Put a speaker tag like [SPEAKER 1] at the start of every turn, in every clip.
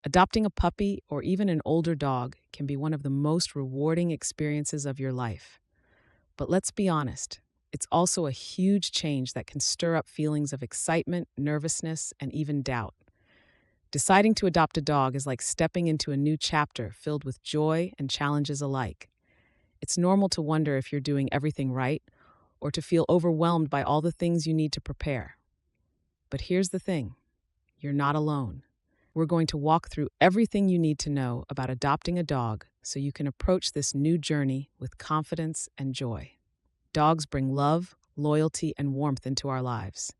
[SPEAKER 1] Adopting a puppy or even an older dog can be one of the most rewarding experiences of your life. But let's be honest, it's also a huge change that can stir up feelings of excitement, nervousness, and even doubt. Deciding to adopt a dog is like stepping into a new chapter filled with joy and challenges alike. It's normal to wonder if you're doing everything right or to feel overwhelmed by all the things you need to prepare. But here's the thing, you're not alone. We're going to walk through everything you need to know about adopting a dog so you can approach this new journey with confidence and joy. Dogs bring love, loyalty, and warmth into our lives.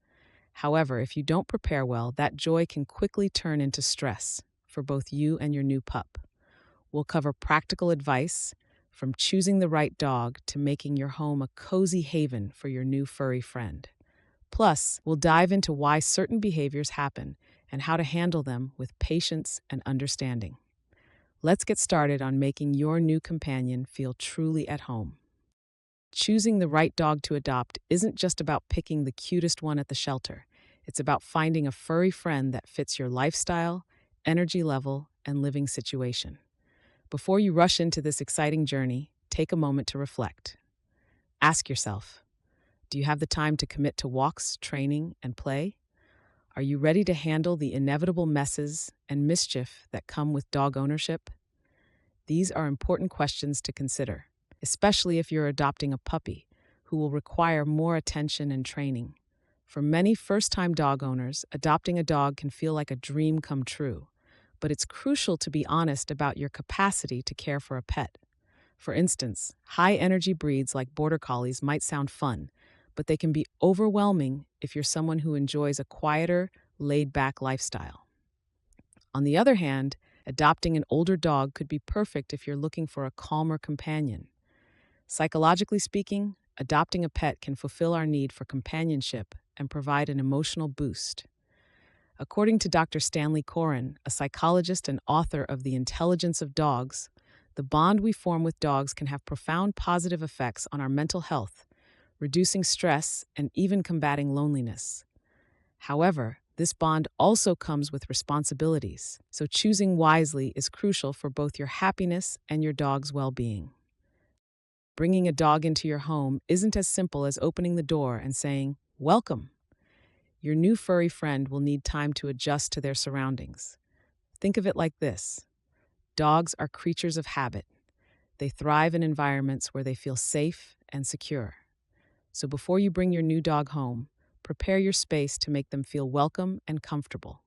[SPEAKER 1] However, if you don't prepare well, that joy can quickly turn into stress for both you and your new pup. We'll cover practical advice from choosing the right dog to making your home a cozy haven for your new furry friend. Plus, we'll dive into why certain behaviors happen and how to handle them with patience and understanding. Let's get started on making your new companion feel truly at home. Choosing the right dog to adopt isn't just about picking the cutest one at the shelter. It's about finding a furry friend that fits your lifestyle, energy level, and living situation. Before you rush into this exciting journey, take a moment to reflect. Ask yourself, do you have the time to commit to walks, training, and play? Are you ready to handle the inevitable messes and mischief that come with dog ownership? These are important questions to consider, especially if you're adopting a puppy who will require more attention and training. For many first-time dog owners, adopting a dog can feel like a dream come true, but it's crucial to be honest about your capacity to care for a pet. For instance, high-energy breeds like border collies might sound fun, but they can be overwhelming if you're someone who enjoys a quieter, laid-back lifestyle. On the other hand, adopting an older dog could be perfect if you're looking for a calmer companion. Psychologically speaking, adopting a pet can fulfill our need for companionship and provide an emotional boost. According to Dr. Stanley Coren, a psychologist and author of The Intelligence of Dogs, the bond we form with dogs can have profound positive effects on our mental health, reducing stress and even combating loneliness. However, this bond also comes with responsibilities, so choosing wisely is crucial for both your happiness and your dog's well-being. Bringing a dog into your home isn't as simple as opening the door and saying, "Welcome." Your new furry friend will need time to adjust to their surroundings. Think of it like this. Dogs are creatures of habit. They thrive in environments where they feel safe and secure. So before you bring your new dog home, prepare your space to make them feel welcome and comfortable.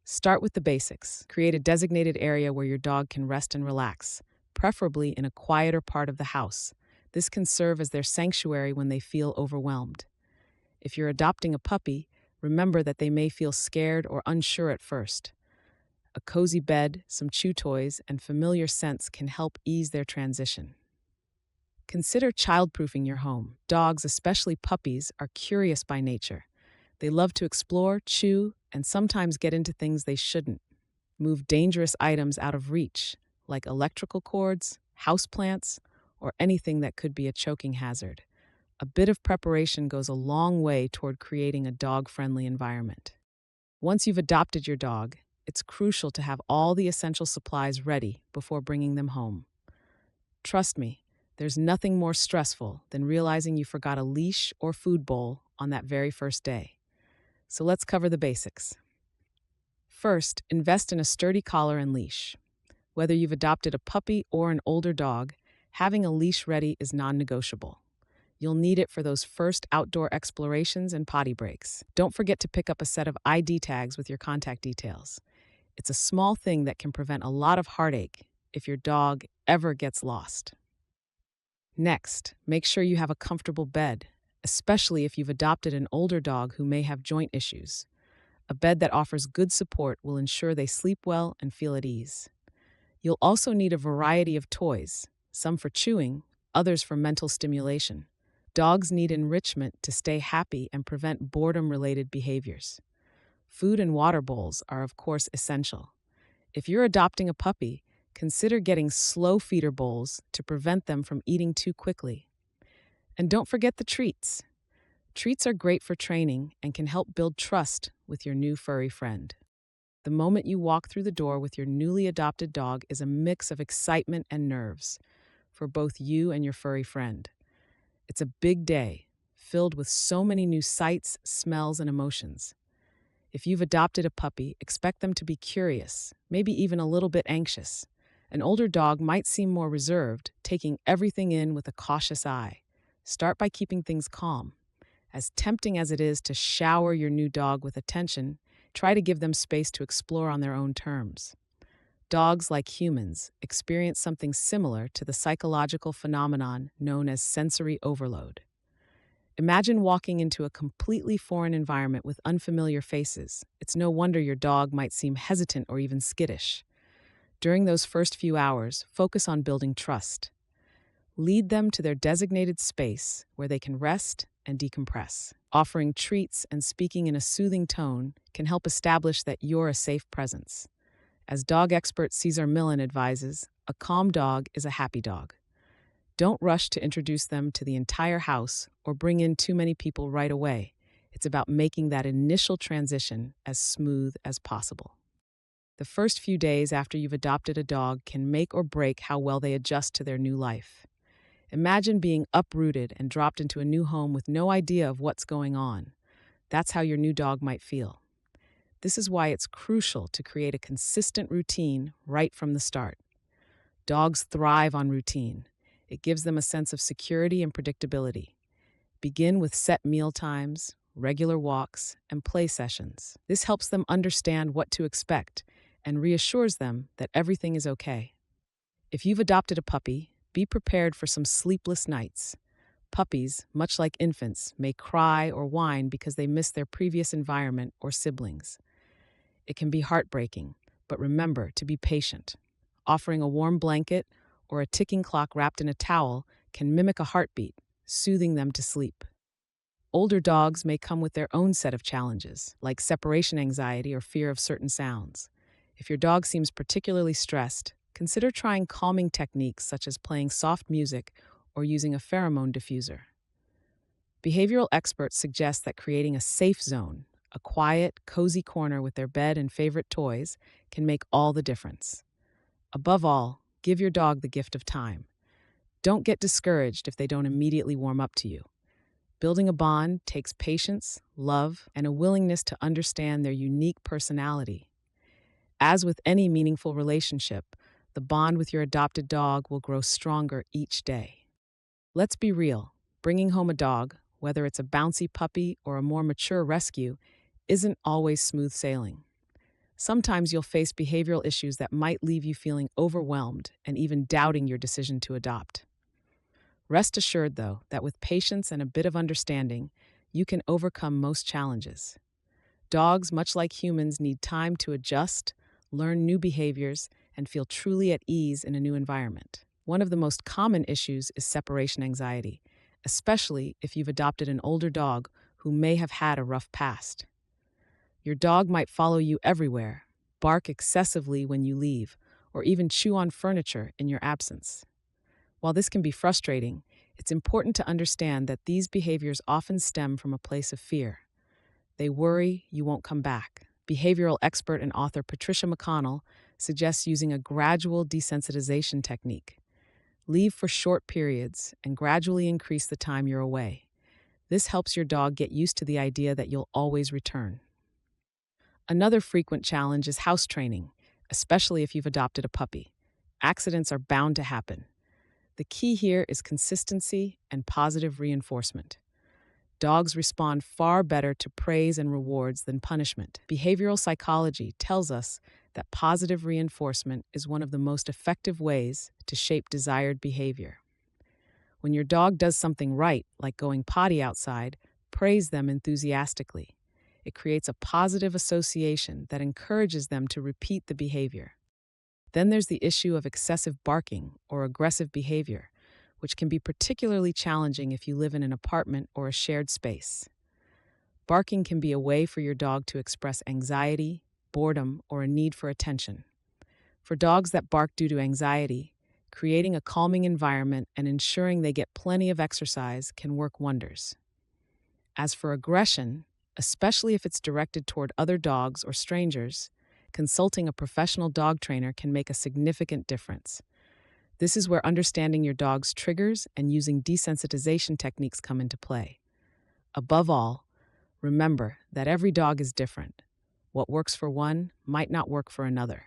[SPEAKER 1] Start with the basics. Create a designated area where your dog can rest and relax, preferably in a quieter part of the house. This can serve as their sanctuary when they feel overwhelmed. If you're adopting a puppy, remember that they may feel scared or unsure at first. A cozy bed, some chew toys, and familiar scents can help ease their transition. Consider childproofing your home. Dogs, especially puppies, are curious by nature. They love to explore, chew, and sometimes get into things they shouldn't. Move dangerous items out of reach, like electrical cords, houseplants, or anything that could be a choking hazard. A bit of preparation goes a long way toward creating a dog-friendly environment. Once you've adopted your dog, it's crucial to have all the essential supplies ready before bringing them home. Trust me, there's nothing more stressful than realizing you forgot a leash or food bowl on that very first day. So let's cover the basics. First, invest in a sturdy collar and leash. Whether you've adopted a puppy or an older dog, having a leash ready is non-negotiable. You'll need it for those first outdoor explorations and potty breaks. Don't forget to pick up a set of ID tags with your contact details. It's a small thing that can prevent a lot of heartache if your dog ever gets lost. Next, make sure you have a comfortable bed, especially if you've adopted an older dog who may have joint issues. A bed that offers good support will ensure they sleep well and feel at ease. You'll also need a variety of toys, some for chewing, others for mental stimulation. Dogs need enrichment to stay happy and prevent boredom-related behaviors. Food and water bowls are, of course, essential. If you're adopting a puppy, consider getting slow feeder bowls to prevent them from eating too quickly. And don't forget the treats. Treats are great for training and can help build trust with your new furry friend. The moment you walk through the door with your newly adopted dog is a mix of excitement and nerves for both you and your furry friend. It's a big day, filled with so many new sights, smells, and emotions. If you've adopted a puppy, expect them to be curious, maybe even a little bit anxious. An older dog might seem more reserved, taking everything in with a cautious eye. Start by keeping things calm. As tempting as it is to shower your new dog with attention, try to give them space to explore on their own terms. Dogs, like humans, experience something similar to the psychological phenomenon known as sensory overload. Imagine walking into a completely foreign environment with unfamiliar faces. It's no wonder your dog might seem hesitant or even skittish. During those first few hours, focus on building trust. Lead them to their designated space where they can rest and decompress. Offering treats and speaking in a soothing tone can help establish that you're a safe presence. As dog expert Cesar Millen advises, a calm dog is a happy dog. Don't rush to introduce them to the entire house or bring in too many people right away. It's about making that initial transition as smooth as possible. The first few days after you've adopted a dog can make or break how well they adjust to their new life. Imagine being uprooted and dropped into a new home with no idea of what's going on. That's how your new dog might feel. This is why it's crucial to create a consistent routine right from the start. Dogs thrive on routine. It gives them a sense of security and predictability. Begin with set meal times, regular walks, and play sessions. This helps them understand what to expect and reassures them that everything is okay. If you've adopted a puppy, be prepared for some sleepless nights. Puppies, much like infants, may cry or whine because they miss their previous environment or siblings. It can be heartbreaking, but remember to be patient. Offering a warm blanket or a ticking clock wrapped in a towel can mimic a heartbeat, soothing them to sleep. Older dogs may come with their own set of challenges, like separation anxiety or fear of certain sounds. If your dog seems particularly stressed, consider trying calming techniques such as playing soft music or using a pheromone diffuser. Behavioral experts suggest that creating a safe zone, a quiet, cozy corner with their bed and favorite toys, can make all the difference. Above all, give your dog the gift of time. Don't get discouraged if they don't immediately warm up to you. Building a bond takes patience, love, and a willingness to understand their unique personality. As with any meaningful relationship, the bond with your adopted dog will grow stronger each day. Let's be real, bringing home a dog, whether it's a bouncy puppy or a more mature rescue, isn't always smooth sailing. Sometimes you'll face behavioral issues that might leave you feeling overwhelmed and even doubting your decision to adopt. Rest assured, though, that with patience and a bit of understanding, you can overcome most challenges. Dogs, much like humans, need time to adjust, learn new behaviors, and feel truly at ease in a new environment. One of the most common issues is separation anxiety, especially if you've adopted an older dog who may have had a rough past. Your dog might follow you everywhere, bark excessively when you leave, or even chew on furniture in your absence. While this can be frustrating, it's important to understand that these behaviors often stem from a place of fear. They worry you won't come back. Behavioral expert and author Patricia McConnell suggests using a gradual desensitization technique. Leave for short periods and gradually increase the time you're away. This helps your dog get used to the idea that you'll always return. Another frequent challenge is house training, especially if you've adopted a puppy. Accidents are bound to happen. The key here is consistency and positive reinforcement. Dogs respond far better to praise and rewards than punishment. Behavioral psychology tells us that positive reinforcement is one of the most effective ways to shape desired behavior. When your dog does something right, like going potty outside, praise them enthusiastically. It creates a positive association that encourages them to repeat the behavior. Then there's the issue of excessive barking or aggressive behavior, which can be particularly challenging if you live in an apartment or a shared space. Barking can be a way for your dog to express anxiety, boredom, or a need for attention. For dogs that bark due to anxiety, creating a calming environment and ensuring they get plenty of exercise can work wonders. As for aggression, especially if it's directed toward other dogs or strangers, consulting a professional dog trainer can make a significant difference. This is where understanding your dog's triggers and using desensitization techniques come into play. Above all, remember that every dog is different. What works for one might not work for another.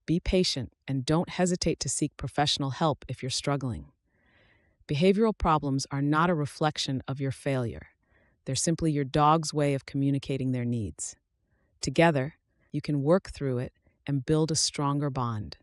[SPEAKER 1] Be patient and don't hesitate to seek professional help if you're struggling. Behavioral problems are not a reflection of your failure. They're simply your dog's way of communicating their needs. Together, you can work through it and build a stronger bond.